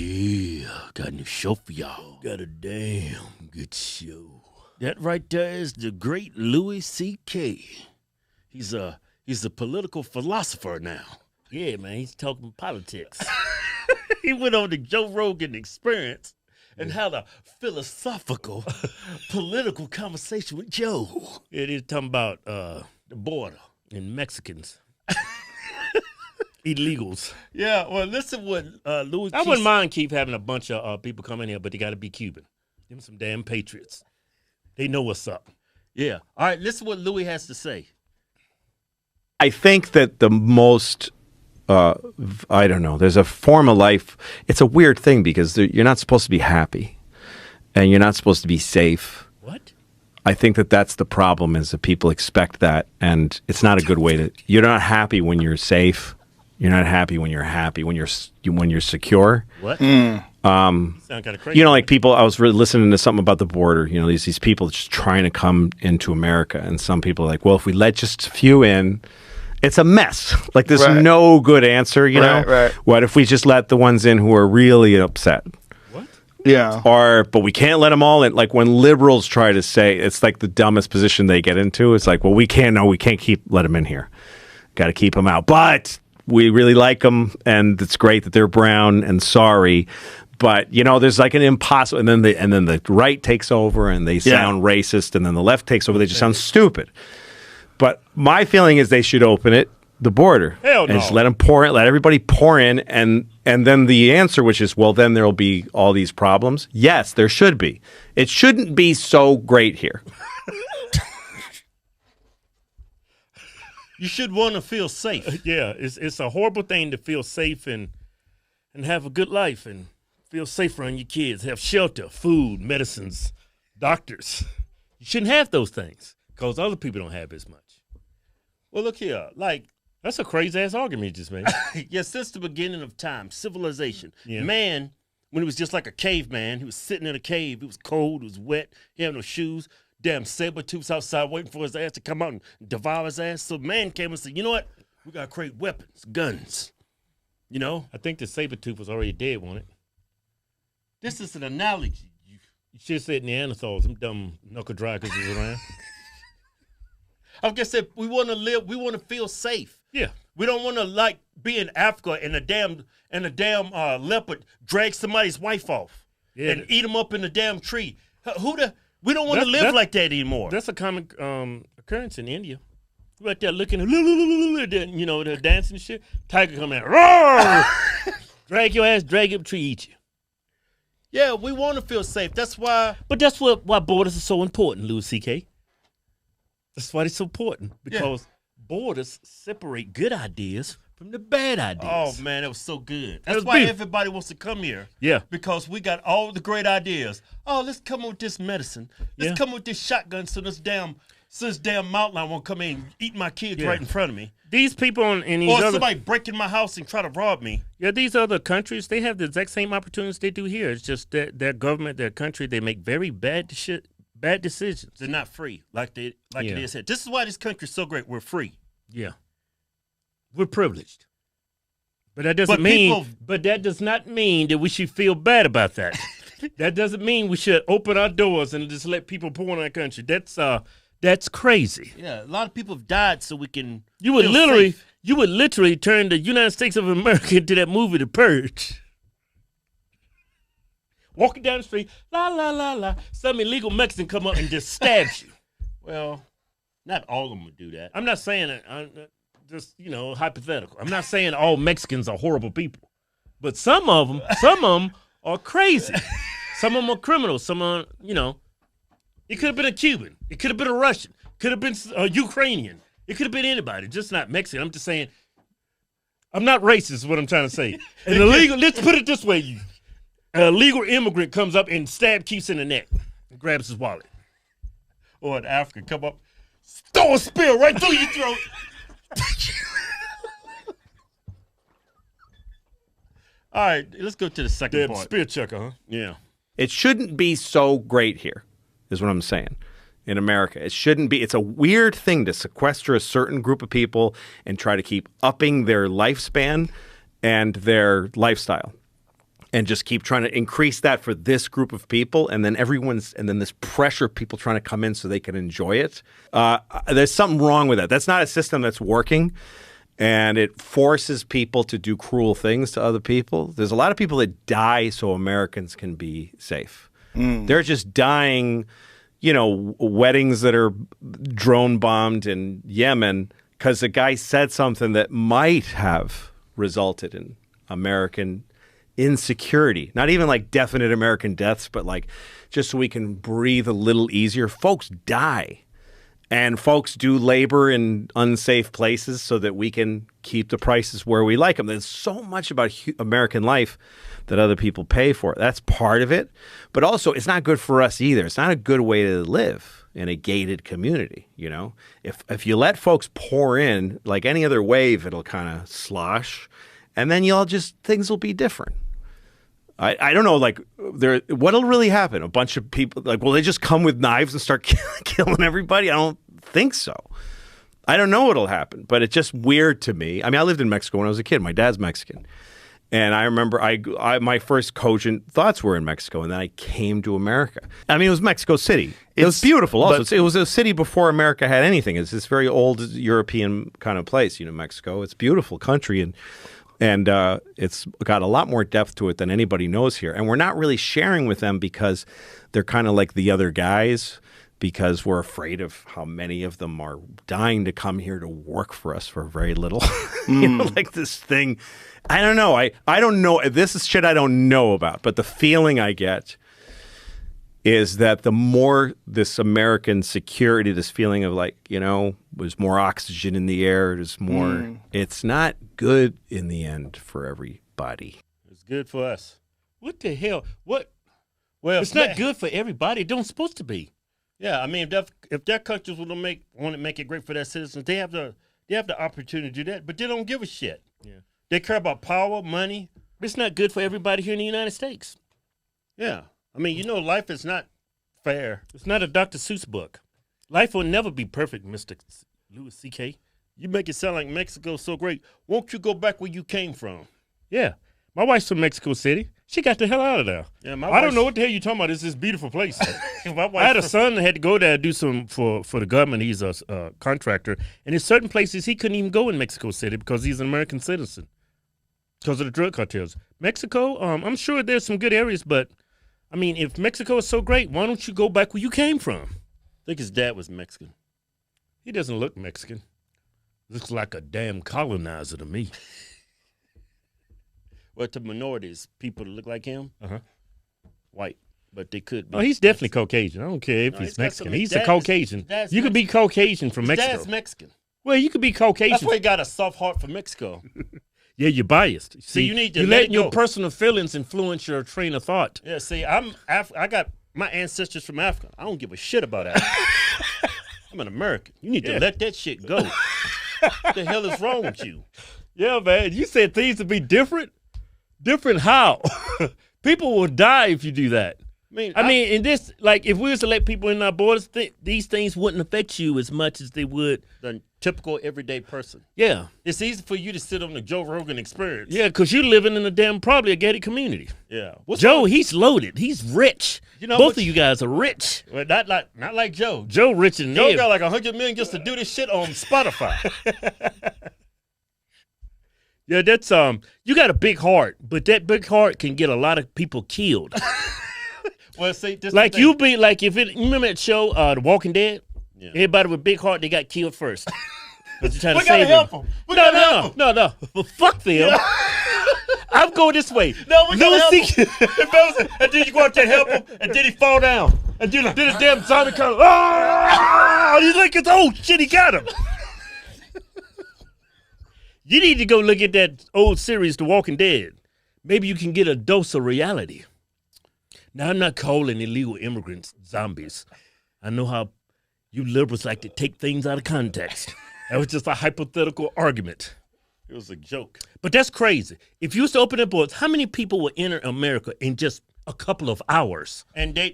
Yeah, got a new show for y'all. Got a damn good show. That right there is the great Louis C.K. He's a political philosopher now. Yeah, man, he's talking politics. He went on the Joe Rogan Experience and had a philosophical, political conversation with Joe. Yeah, he's talking about the border and Mexicans. Illegals. Yeah, well, listen what Louis... I wouldn't mind keep having a bunch of people come in here, but they got to be Cuban. Give them some damn patriots. They know what's up. Yeah. All right, listen what Louis has to say. I think that the most... I don't know. There's a form of life. It's a weird thing because you're not supposed to be happy, and you're not supposed to be safe. What? I think that that's the problem is that people expect that, and it's not a good way to. You're not happy when you're safe. You're not happy when you're happy. When you're secure. What? Sound kind of crazy. You know, like people. I was listening to something about the border. You know, these people just trying to come into America, and some people are like, well, if we let just a few in. It's a mess. Like, there's no good answer, you know? Right. What if we just let the ones in who are really upset? What? Yeah. But we can't let them all in. Like, when liberals try to say, it's like the dumbest position they get into. It's like, well, we can't let them in here. Got to keep them out. But we really like them, and it's great that they're brown, and sorry. But, you know, there's like an impossible, and then the right takes over, and they sound racist, and then the left takes over. They just sound stupid. But my feeling is they should open the border. Hell no. And just let them pour in, let everybody pour in, and then the answer, which is, well, then there'll be all these problems. Yes, there should be. It shouldn't be so great here. You should want to feel safe. Yeah, it's a horrible thing to feel safe and have a good life and feel safe around your kids, have shelter, food, medicines, doctors. You shouldn't have those things because other people don't have as much. Well, look here, like, that's a crazy-ass argument you just made. Yeah, since the beginning of time, civilization, man, when he was just like a caveman, he was sitting in a cave, it was cold, it was wet, he had no shoes, damn saber-tooths outside waiting for his ass to come out and devour his ass. So man came and said, you know what, we got to create weapons, guns, you know? I think the saber-tooth was already dead, wasn't it? This is an analogy. You should have said Neanderthals, them dumb knuckle-draggers was around. I guess if we want to live, we want to feel safe. Yeah, we don't want to like be in Africa and a damn leopard drag somebody's wife off and eat them up in the damn tree. We don't want to live like that anymore. That's a common occurrence in India. Right there looking, you know, they're dancing and shit. Tiger come in, roar, drag your ass, drag up tree, eat you. Yeah, we want to feel safe. That's why. But that's why borders are so important, Louis C.K. That's why it's so important, because borders separate good ideas from the bad ideas. Oh, man, that was so good. That's why everybody wants to come here. Yeah. Because we got all the great ideas. Oh, let's come with this medicine. Let's come with this shotgun so this damn mountain lion won't come in and eat my kids right in front of me. These people in these other... somebody break in my house and try to rob me. Yeah, these other countries, they have the exact same opportunities they do here. It's just that their government, their country, they make very bad decisions. They're not free, like it is here. This is why this country's so great. We're free. Yeah. We're privileged. But that doesn't but that does not mean that we should feel bad about that. That doesn't mean we should open our doors and just let people pour in our country. That's crazy. Yeah, a lot of people have died so we can You would literally turn the United States of America into that movie The Purge. Walking down the street, la, la, la, la. Some illegal Mexican come up and just stabs you. Well, not all of them would do that. I'm not saying it. I'm just, hypothetical. I'm not saying all Mexicans are horrible people. But some of them are crazy. Some of them are criminals. Some are, it could have been a Cuban. It could have been a Russian. Could have been a Ukrainian. It could have been anybody, just not Mexican. I'm just saying, I'm not racist is what I'm trying to say. And illegal, let's put it this way, a legal immigrant comes up and stabs Keith in the neck and grabs his wallet. Or an African come up, throw a spear right through your throat. All right, let's go to the second part. Spear chucker, huh? Yeah. It shouldn't be so great here, is what I'm saying, in America. It shouldn't be. It's a weird thing to sequester a certain group of people and try to keep upping their lifespan and their lifestyle. and just keep trying to increase that for this group of people, and then this pressure of people trying to come in so they can enjoy it. There's something wrong with that. That's not a system that's working, and it forces people to do cruel things to other people. There's a lot of people that die so Americans can be safe. They're just dying, weddings that are drone bombed in Yemen because a guy said something that might have resulted in American insecurity. Not even like definite American deaths, but like just so we can breathe a little easier. Folks die. And folks do labor in unsafe places so that we can keep the prices where we like them. There's so much about American life that other people pay for. That's part of it. But also, it's not good for us either. It's not a good way to live in a gated community, If you let folks pour in, like any other wave, it'll kind of slosh. And then things will be different. I don't know, what'll really happen? A bunch of people, will they just come with knives and start killing everybody? I don't think so. I don't know what'll happen, but it's just weird to me. I mean, I lived in Mexico when I was a kid. My dad's Mexican. And I remember my first cogent thoughts were in Mexico, and then I came to America. I mean, it was Mexico City. It was beautiful also. It was a city before America had anything. It's this very old European kind of place, Mexico. It's a beautiful country, and it's got a lot more depth to it than anybody knows here. And we're not really sharing with them because they're kind of like the other guys, because we're afraid of how many of them are dying to come here to work for us for very little. Like this thing. I don't know. I don't know. This is shit I don't know about. But the feeling I get is that the more this American security, this feeling of there's more oxygen in the air, there's more, it's not good in the end for everybody. It's good for us. What the hell? What? Well, it's not good for everybody. It don't supposed to be. Yeah, I mean, if their countries want to make it great for their citizens, they have the opportunity to do that, but they don't give a shit. Yeah. They care about power, money. It's not good for everybody here in the United States. Yeah. I mean, life is not fair. It's not a Dr. Seuss book. Life will never be perfect, Mr. Louis C.K. You make it sound like Mexico's so great. Won't you go back where you came from? Yeah. My wife's from Mexico City. She got the hell out of there. Yeah, I don't know what the hell you're talking about. It's this beautiful place. I had a son that had to go there to do some for the government. He's a contractor. And in certain places, he couldn't even go in Mexico City because he's an American citizen because of the drug cartels. Mexico, I'm sure there's some good areas, but, I mean, if Mexico is so great, why don't you go back where you came from? I think his dad was Mexican. He doesn't look Mexican. Looks like a damn colonizer to me. Well, to minorities, people that look like him, white, but they could be. Oh, he's definitely Caucasian. I don't care if he's Mexican. He's a Caucasian. You could be Caucasian from Mexico. Dad's Mexican. Well, you could be Caucasian. That's why he got a soft heart for Mexico. Yeah, you're biased. See, you need to let your personal feelings influence your train of thought. Yeah, see, I got my ancestors from Africa. I don't give a shit about Africa. I'm an American. You need to let that shit go. What the hell is wrong with you? Yeah, man. You said things would be different. Different how? People will die if you do that. I mean, in this, if we was to let people in our borders, these things wouldn't affect you as much as they would the typical everyday person. Yeah. It's easy for you to sit on the Joe Rogan Experience. Yeah, because you're living in probably a gated community. Yeah. Joe, he's loaded. He's rich. Both of you guys are rich. Well, not like Joe. Joe rich and Joe got like $100 million just to do this shit on Spotify. Yeah, that's you got a big heart, but that big heart can get a lot of people killed. Well, see, this you be you remember that show, The Walking Dead? Yeah. Everybody with big heart, they got killed first. But you're trying to save them. No. Well, fuck them. Yeah. I'm going this way. No, we gotta help him. And then you go out there and help him, and then he fall down. And then the damn zombie comes. He's like, oh shit, he got him. You need to go look at that old series, The Walking Dead. Maybe you can get a dose of reality. Now, I'm not calling illegal immigrants zombies. I know how you liberals like to take things out of context. That was just a hypothetical argument. It was a joke. But that's crazy. If you was to open the borders, how many people would enter America and just a couple of hours. And they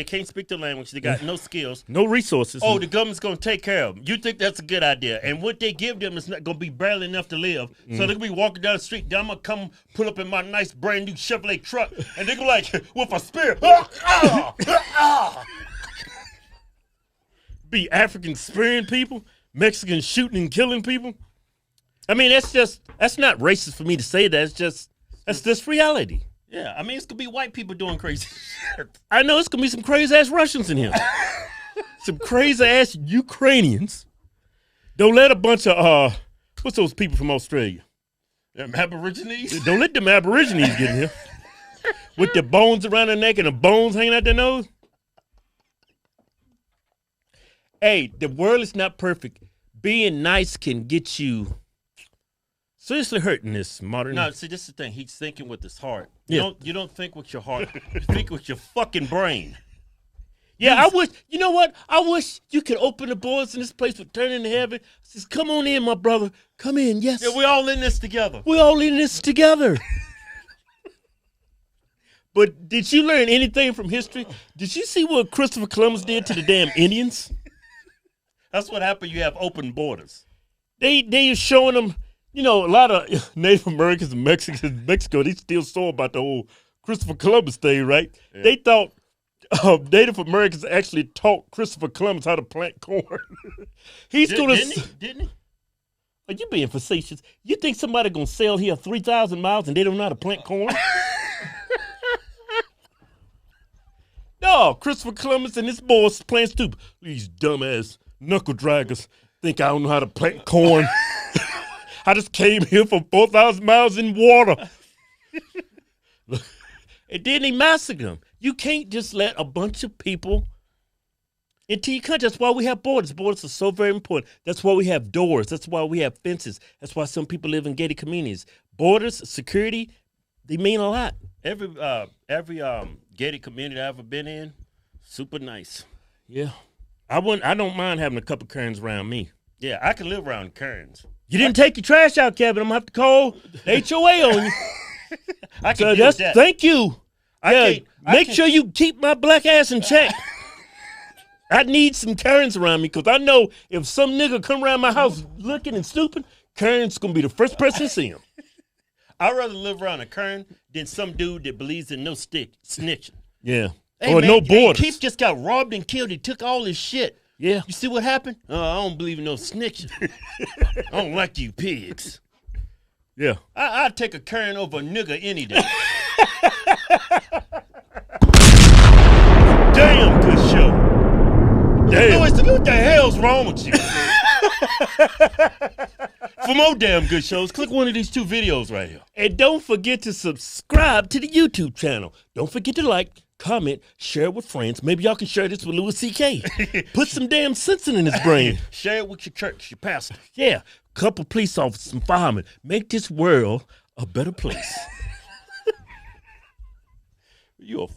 can't speak the language. They got no skills. No resources. Oh, the government's going to take care of them. You think that's a good idea. And what they give them is not going to be barely enough to live. So they're going to be walking down the street. Then I'm going to come pull up in my nice brand new Chevrolet truck. And they're going to with a spear. Be African spearing people. Mexicans shooting and killing people. I mean, that's not racist for me to say that. That's just reality. Yeah, I mean, it's going to be white people doing crazy shit. I know it's going to be some crazy-ass Russians in here. Some crazy-ass Ukrainians. Don't let a bunch of, what's those people from Australia? Them Aborigines? Don't let them Aborigines get in here. With their bones around their neck and the bones hanging out their nose. Hey, the world is not perfect. Being nice can get you seriously hurting this modern. No, see, this is the thing. He's thinking with his heart. Yeah. You don't think with your heart. You think with your fucking brain. Yeah, I wish, you know what? I wish you could open the doors in this place would turn into heaven. Says, come on in, my brother. Come in, yes. Yeah, we're all in this together. We're all in this together. But did you learn anything from history? Did you see what Christopher Columbus did to the damn Indians? That's what happened. You have open borders. They are showing them, you know, a lot of Native Americans and Mexicans in Mexico, they still sore about the whole Christopher Columbus thing, right? Yeah. They thought Native Americans actually taught Christopher Columbus how to plant corn. Didn't he? Are you being facetious? You think somebody going to sail here 3,000 miles and they don't know how to plant corn? No, Christopher Columbus and his boys playing stupid. These dumbass knuckle draggers think I don't know how to plant corn. I just came here from 4,000 miles in water. And then he massacred them. You can't just let a bunch of people into your country. That's why we have borders. Borders are so very important. That's why we have doors. That's why we have fences. That's why some people live in gated communities. Borders, security, they mean a lot. Every gated community I've ever been in, super nice. Yeah. I don't mind having a couple Karens around me. Yeah, I can live around Karens. You didn't take your trash out, Kevin. I'm going to have to call HOA on you. I can deal with that. Thank you. Make sure you keep my black ass in check. I need some Karens around me because I know if some nigga come around my house looking and snooping, Karen's going to be the first person to see him. I'd rather live around a Karen than some dude that believes in no snitching. Yeah. Hey, or man, no borders. Keith just got robbed and killed. He took all his shit. Yeah. You see what happened? I don't believe in no snitching. I don't like you pigs. Yeah. I'd take a Karen over a nigga any day. Damn good show. Damn. What the hell's wrong with you? For more damn good shows, click one of these two videos right here. And don't forget to subscribe to the YouTube channel. Don't forget to like, comment, share it with friends. Maybe y'all can share this with Louis C.K. Put some damn sense in his brain. Share it with your church, your pastor. Yeah. Couple police officers, some firemen. Make this world a better place. You a